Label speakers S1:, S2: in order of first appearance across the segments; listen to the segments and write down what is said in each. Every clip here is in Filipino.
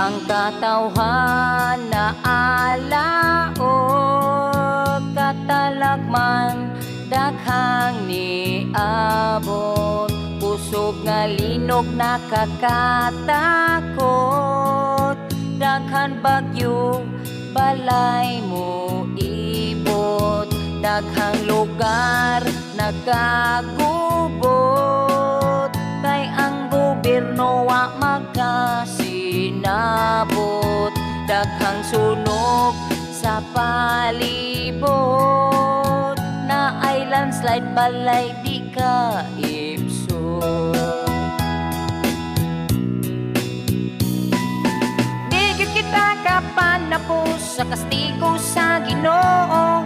S1: ang katawhan na alaog, katalagman daghang niabot, kusog nga linog nakakatakot, daghan bagyo balay mo ibot, daghang lugar nagkagubot, kay ang gobyerno wa magkasinabot, daghang sunog sa palibot, na ay landslide balay di ka ipsot. Di kita kapanapos sa kastigo sa Ginoo,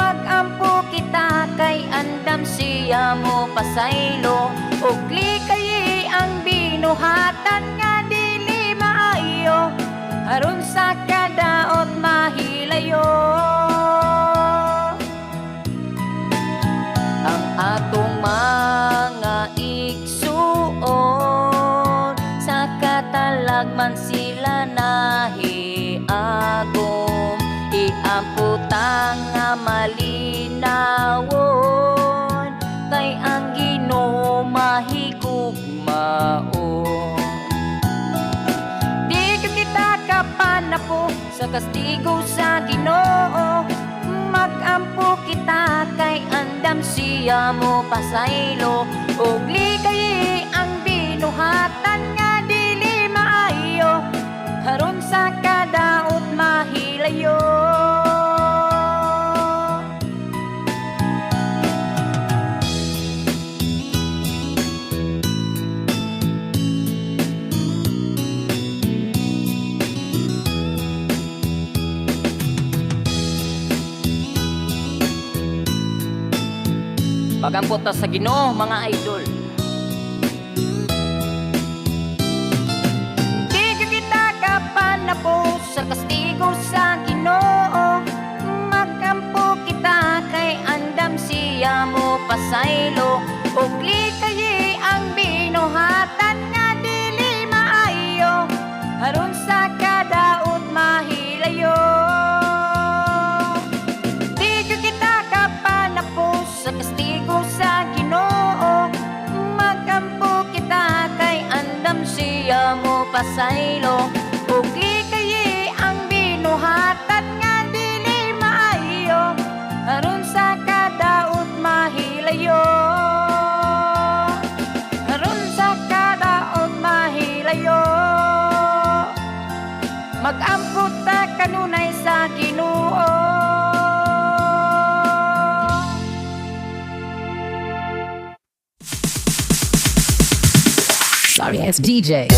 S1: magampo kita kay andam siya mo pasaylo, ug likay ang binuhatan nga dili maayo, aron sa kadaot mahilayo. Ang atong mga igsuon sa katalagman sila nahiagom, iamputang nga malinawon, kay ang Ginoo mahigugmaon. Di kita kapanapo sa kastigo sa Ginoo, magampo kita kay andam siya mo pasaylo, ug likay ang binuhatan nga dili maayo, haron sa kadaot mahilayo. Magampo ta sa Ginoo mga idol. Di kita kapanapos sa kastigo sa Ginoo, magampo kita kay andam siya mo pasaylo, ug likay ang binuhatan nga dili maayo, haron sa kadaot mahilayo. Di kita kapanapos sa kastigo sa Ginoo, magampo kita kay andam siya mo pasaylo, ug likay ang binuhatan nga dili maayo, aron sa kadaot mahilayo, aron sa kadaot mahilayo. Magampo ta kanunay sa Ginoo.
S2: Sorry, it's DJ.